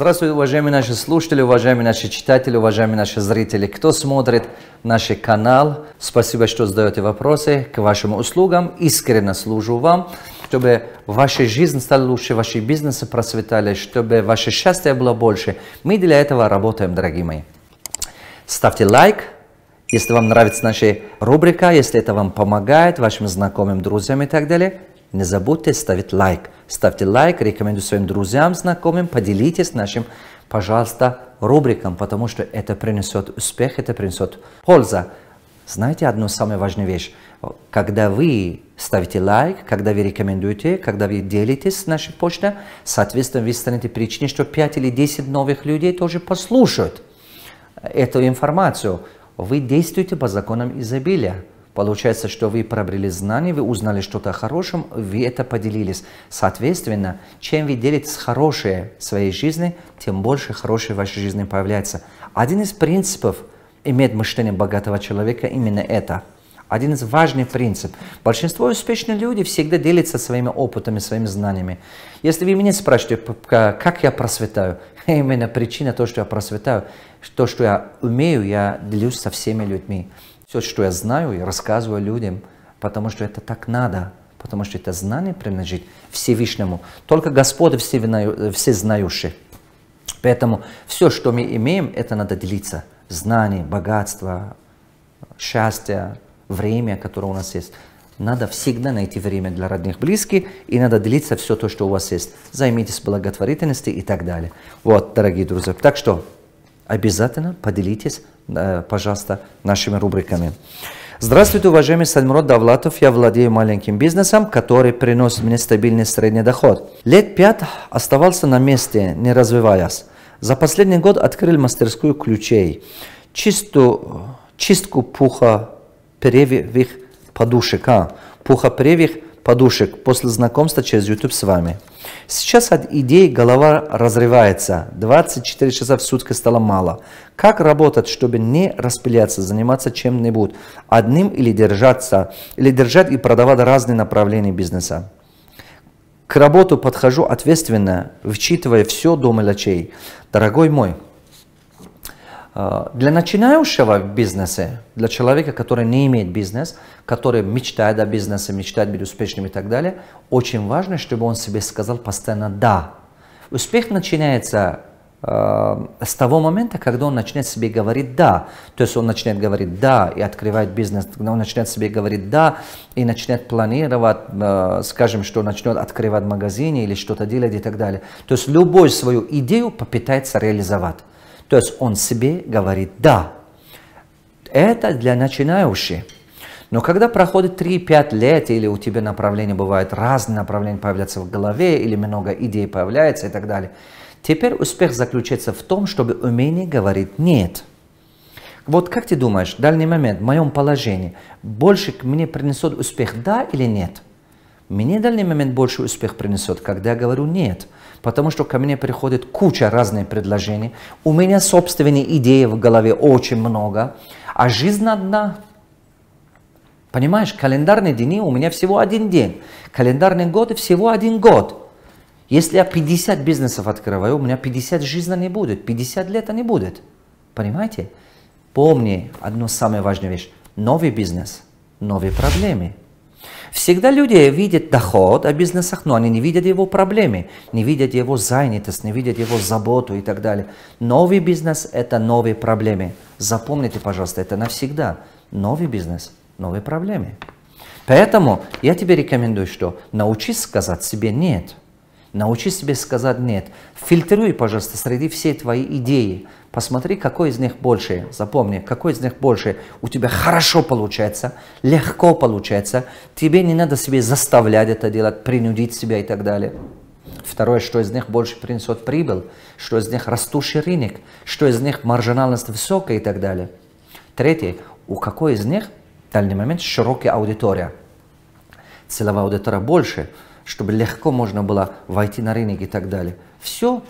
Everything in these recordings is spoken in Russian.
Здравствуйте, уважаемые наши слушатели, уважаемые наши читатели, уважаемые наши зрители. Кто смотрит наш канал, спасибо, что задаете вопросы, к вашим услугам. Искренне служу вам, чтобы ваша жизнь стала лучше, ваши бизнесы процветали, чтобы ваше счастье было больше. Мы для этого работаем, дорогие мои. Ставьте лайк, если вам нравится наша рубрика, если это вам помогает, вашим знакомым, друзьям и так далее. Не забудьте ставить лайк. Ставьте лайк, рекомендуйте своим друзьям, знакомым, поделитесь нашим, пожалуйста, рубрикам, потому что это принесет успех, это принесет пользу. Знаете одну самую важную вещь? Когда вы ставите лайк, когда вы рекомендуете, когда вы делитесь с нашей почтой, соответственно, вы станете причиной, что 5 или 10 новых людей тоже послушают эту информацию. Вы действуете по законам изобилия. Получается, что вы приобрели знания, вы узнали что-то о хорошем, вы это поделились. Соответственно, чем вы делитесь хорошее в своей жизни, тем больше хорошее в вашей жизни появляется. Один из принципов иметь мышление богатого человека именно это. Один из важных принципов. Большинство успешных людей всегда делятся своими опытами, своими знаниями. Если вы меня спрашиваете, как я процветаю, именно причина того, что я процветаю, то, что я умею, я делюсь со всеми людьми. Все, что я знаю, я рассказываю людям, потому что это так надо, потому что это знание принадлежит Всевышнему. Только Господь всезнающий. Поэтому все, что мы имеем, это надо делиться. Знания, богатство, счастье, время, которое у нас есть. Надо всегда найти время для родных, близких, и надо делиться все то, что у вас есть. Займитесь благотворительностью и так далее. Вот, дорогие друзья. Так что обязательно поделитесь, пожалуйста, нашими рубриками. Здравствуйте, уважаемый Сальмурод Давлатов. Я владею маленьким бизнесом, который приносит мне стабильный средний доход. Лет 5 оставался на месте, не развиваясь. За последний год открыл мастерскую ключей, чистку пухоперьевых подушек, подушек после знакомства через YouTube с вами. Сейчас от идей голова разрывается. 24 часа в сутки стало мало. Как работать, чтобы не распыляться, заниматься чем-нибудь одним или держать и продавать разные направления бизнеса? К работе подхожу ответственно, вчитывая все до мелочей. Дорогой мой, для начинающего в бизнесе, для человека, который не имеет бизнес, который мечтает о бизнесе, мечтает быть успешным и так далее, очень важно, чтобы он себе сказал постоянно «да». Успех начинается с того момента, когда он начинает себе говорить «да». То есть он начинает говорить «да» и открывает бизнес, когда он начинает себе говорить «да» и начинает планировать, скажем, что начнет открывать магазины или что-то делать и так далее. То есть любую свою идею попытается реализовать. То есть он себе говорит «да». Это для начинающих. Но когда проходит 3-5 лет, или у тебя направления бывают, разные направления появляются в голове, или много идей появляется и так далее, теперь успех заключается в том, чтобы умение говорить «нет». Вот как ты думаешь, в данный момент, в моем положении, больше мне принесет успех «да» или «нет»? Мне в данный момент больше успех принесет, когда я говорю «нет». Потому что ко мне приходит куча разных предложений. У меня собственные идеи в голове очень много. А жизнь одна. Понимаешь, календарные дни у меня всего один день. Календарные годы всего один год. Если я 50 бизнесов открываю, у меня 50 жизней не будет. 50 лет не будет. Понимаете? Помни одну самую важную вещь. Новый бизнес, новые проблемы. Всегда люди видят доход о бизнесах, но они не видят его проблемы, не видят его занятость, не видят его заботу и так далее. Новый бизнес – это новые проблемы. Запомните, пожалуйста, это навсегда. Новый бизнес – новые проблемы. Поэтому я тебе рекомендую, что научись сказать себе «нет». Научись себе сказать «нет». Фильтруй, пожалуйста, среди всей твоей идеи. Посмотри, какой из них больше. Запомни, какой из них больше у тебя хорошо получается, легко получается. Тебе не надо себе заставлять это делать, принудить себя и так далее. Второе, что из них больше принесет прибыль, что из них растущий рынок, что из них маржинальность высокая и так далее. Третье, у какой из них в данный момент широкая аудитория. Целевая аудитория больше, чтобы легко можно было войти на рынок и так далее. Все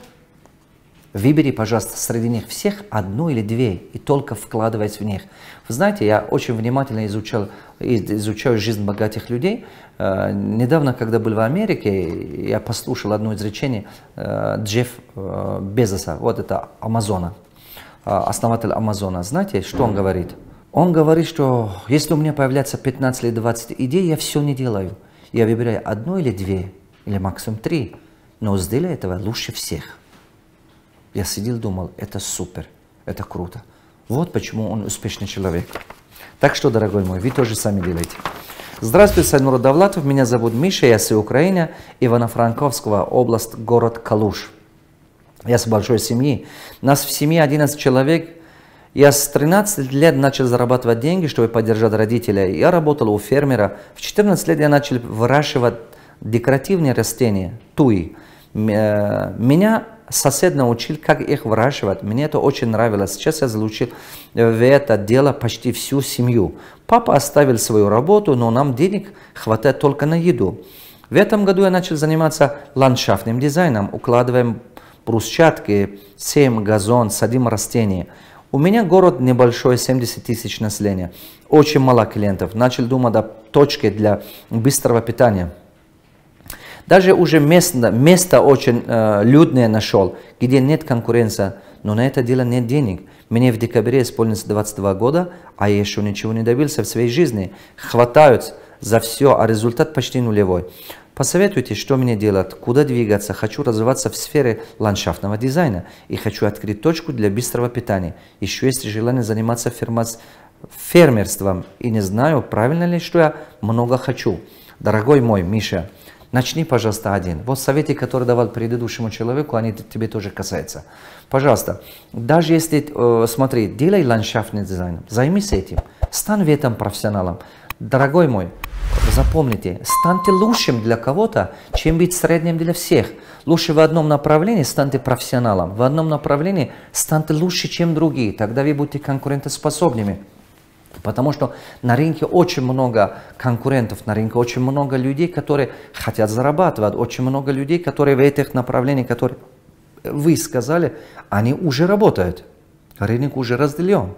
Выбери, пожалуйста, среди них всех одну или две и только вкладывайся в них. Вы знаете, я очень внимательно изучаю жизнь богатых людей. Недавно, когда был в Америке, я послушал одно изречение Джеффа Безоса, вот это Амазона, основатель Амазона. Знаете, что он говорит? Он говорит, что если у меня появляется 15 или 20 идей, я все не делаю. Я выбираю одну или две, или максимум 3, но сделаю этого лучше всех. Я сидел, думал, это супер, это круто. Вот почему он успешный человек. Так что, дорогой мой, вы тоже сами делаете. Здравствуйте, Сайнур Давлатов, меня зовут Миша, я с Украины, Ивано-Франковская область, город Калуш. Я с большой семьи. Нас в семье 11 человек. Я с 13 лет начал зарабатывать деньги, чтобы поддержать родителей. Я работал у фермера. В 14 лет я начал выращивать декоративные растения, туи. Меня сосед научил, как их выращивать. Мне это очень нравилось. Сейчас я залучил в это дело почти всю семью. Папа оставил свою работу, но нам денег хватает только на еду. В этом году я начал заниматься ландшафтным дизайном. Укладываем брусчатки, сеем газон, садим растения. У меня город небольшой, 70 тысяч населения. Очень мало клиентов. Начал думать о точке для быстрого питания. Даже уже место очень людное нашел, где нет конкуренции, но на это дело нет денег. Мне в декабре исполнится 22 года, а я еще ничего не добился в своей жизни. Хватают за все, а результат почти нулевой. Посоветуйте, что мне делать, куда двигаться. Хочу развиваться в сфере ландшафтного дизайна и хочу открыть точку для быстрого питания. Еще есть желание заниматься фермерством и не знаю, правильно ли, что я много хочу. Дорогой мой Миша, начни, пожалуйста, один. Вот советы, которые давал предыдущему человеку, они тебе тоже касаются. Пожалуйста, даже если, смотри, делай ландшафтный дизайн, займись этим, стань в этом профессионалом. Дорогой мой, запомните, станьте лучшим для кого-то, чем быть средним для всех. Лучше в одном направлении станьте профессионалом, в одном направлении станьте лучше, чем другие, тогда вы будете конкурентоспособными. Потому что на рынке очень много конкурентов, на рынке очень много людей, которые хотят зарабатывать, очень много людей, которые в этих направлениях, которые вы сказали, они уже работают. Рынок уже разделен.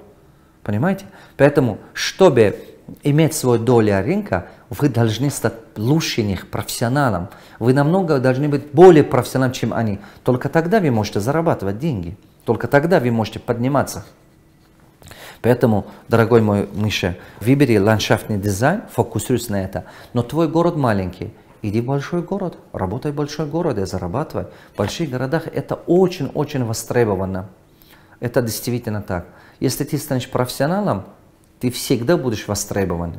Понимаете? Поэтому, чтобы иметь свою долю рынка, вы должны стать лучше них, профессионалом. Вы намного должны быть более профессионалом, чем они. Только тогда вы можете зарабатывать деньги. Только тогда вы можете подниматься. Поэтому, дорогой мой Миша, выбери ландшафтный дизайн, фокусируйся на это. Но твой город маленький. Иди в большой город, работай в большой городе, зарабатывай. В больших городах это очень-очень востребовано. Это действительно так. Если ты станешь профессионалом, ты всегда будешь востребован.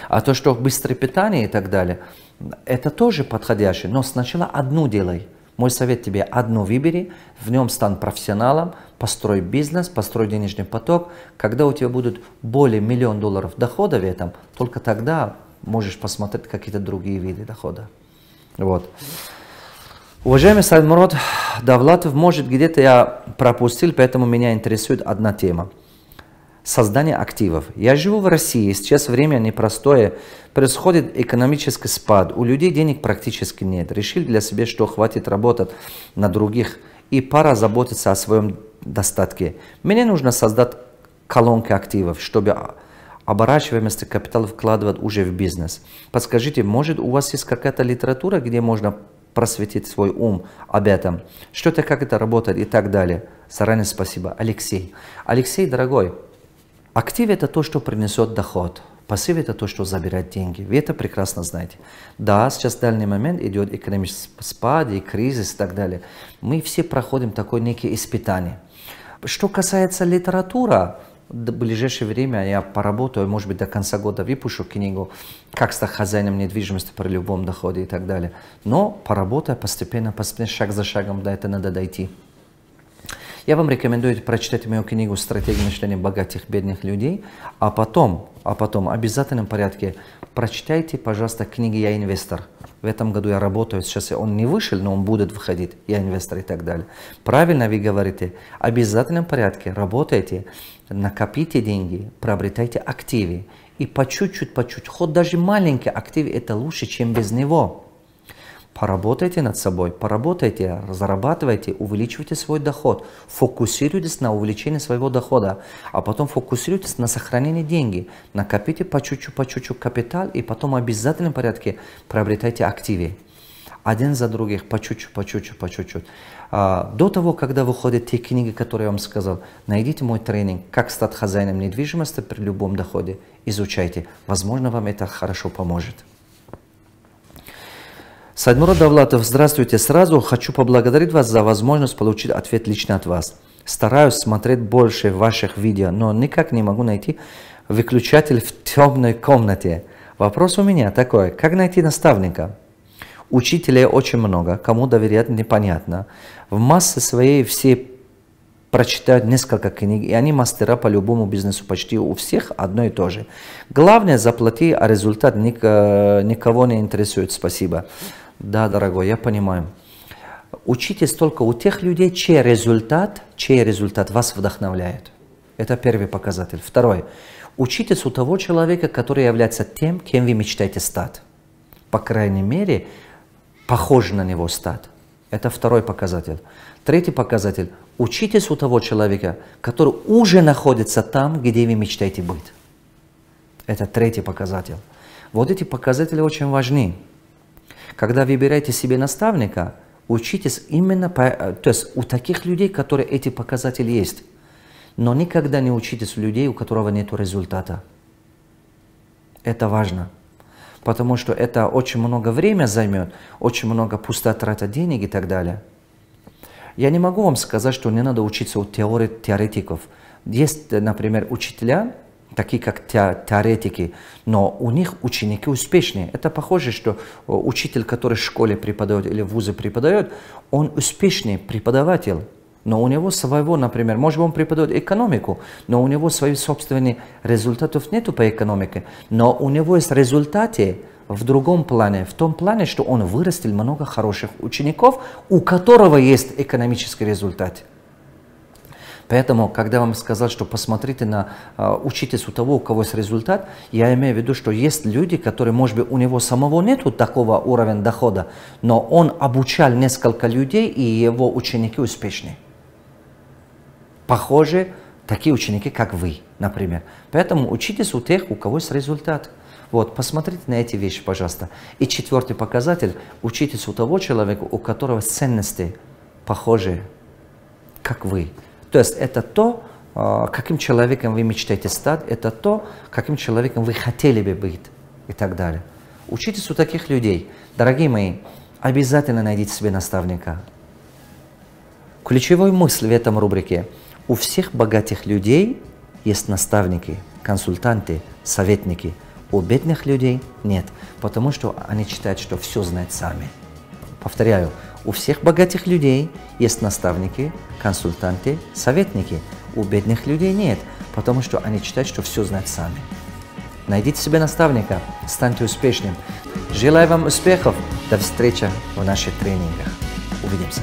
А то, что быстрое питание и так далее, это тоже подходящее. Но сначала одну делай. Мой совет тебе: одну выбери, в нем стань профессионалом, построй бизнес, построй денежный поток. Когда у тебя будут более $1 000 000 дохода в этом, только тогда можешь посмотреть какие-то другие виды дохода. Вот. Уважаемый Сайнур Давлатов, может, где-то я пропустил, поэтому меня интересует одна тема. Создание активов. Я живу в России, сейчас время непростое, происходит экономический спад, у людей денег практически нет. Решил для себя, что хватит работать на других и пора заботиться о своем достатке. Мне нужно создать колонки активов, чтобы оборачиваемость капитала вкладывать уже в бизнес. Подскажите, может, у вас есть какая-то литература, где можно просветить свой ум об этом? Что-то, как это работает и так далее. Заранее спасибо. Алексей. Алексей, дорогой, актив – это то, что принесет доход. Пассив – это то, что забирает деньги. Вы это прекрасно знаете. Да, сейчас в данный момент идет экономический спад, и кризис и так далее. Мы все проходим такое некие испытания. Что касается литературы, в ближайшее время я поработаю, может быть, до конца года выпущу книгу «Как стать хозяином недвижимости при любом доходе» и так далее. Но поработаю постепенно, шаг за шагом, до этого надо дойти. Я вам рекомендую прочитать мою книгу «Стратегия мышления богатых бедных людей», а потом в обязательном порядке прочитайте, пожалуйста, книги «Я инвестор». В этом году я работаю, сейчас он не вышел, но он будет выходить, «Я инвестор» и так далее. Правильно вы говорите, в обязательном порядке работайте, накопите деньги, приобретайте активы. И по чуть-чуть, хоть даже маленький актив, это лучше, чем без него. Поработайте над собой, поработайте, зарабатывайте, увеличивайте свой доход. Фокусируйтесь на увеличении своего дохода, а потом фокусируйтесь на сохранении денег. Накопите по чуть-чуть капитал и потом в обязательном порядке приобретайте активы. Один за других, по чуть-чуть. До того, когда выходят те книги, которые я вам сказал, найдите мой тренинг «Как стать хозяином недвижимости при любом доходе». Изучайте. Возможно, вам это хорошо поможет. Садмурод Давлатов, здравствуйте. Сразу хочу поблагодарить вас за возможность получить ответ лично от вас. Стараюсь смотреть больше ваших видео, но никак не могу найти выключатель в темной комнате. Вопрос у меня такой. Как найти наставника? Учителей очень много, кому доверять непонятно. В массе своей все прочитают несколько книг, и они мастера по любому бизнесу, почти у всех одно и то же. Главное, заплати, а результат никого не интересует. Спасибо. Да, дорогой, я понимаю. Учитесь только у тех людей, чей результат вас вдохновляет. Это первый показатель. Второй. Учитесь у того человека, который является тем, кем вы мечтаете стать. По крайней мере, похож на него стать. Это второй показатель. Третий показатель. Учитесь у того человека, который уже находится там, где вы мечтаете быть. Это третий показатель. Вот эти показатели очень важны. Когда выбираете себе наставника, учитесь именно то есть у таких людей, которые эти показатели есть. Но никогда не учитесь у людей, у которого нет результата. Это важно. Потому что это очень много времени займет, очень много пусто трата денег и так далее. Я не могу вам сказать, что не надо учиться у теоретиков. Есть, например, учителя, такие как теоретики, но у них ученики успешные. Это похоже, что учитель, который в школе преподает или в вузе преподает, он успешный преподаватель. Но у него своего, например, может он преподает экономику, но у него своих собственных результатов нету по экономике. Но у него есть результаты в другом плане, в том плане, что он вырастил много хороших учеников, у которого есть экономический результат. Поэтому, когда я вам сказал, что посмотрите учитесь у того, у кого есть результат, я имею в виду, что есть люди, которые, может быть, у него самого нету такого уровня дохода, но он обучал несколько людей, и его ученики успешны. Похоже, такие ученики, как вы, например. Поэтому учитесь у тех, у кого есть результат. Вот, посмотрите на эти вещи, пожалуйста. И четвертый показатель. Учитесь у того человека, у которого ценности похожи, как вы. То есть это то, каким человеком вы мечтаете стать, это то, каким человеком вы хотели бы быть и так далее. Учитесь у таких людей. Дорогие мои, обязательно найдите себе наставника. Ключевой мысль в этом рубрике. У всех богатых людей есть наставники, консультанты, советники. У бедных людей нет, потому что они считают, что все знают сами. Повторяю, у всех богатых людей есть наставники, консультанты, советники. У бедных людей нет, потому что они считают, что все знают сами. Найдите себе наставника, станьте успешным. Желаю вам успехов. До встречи в наших тренингах. Увидимся.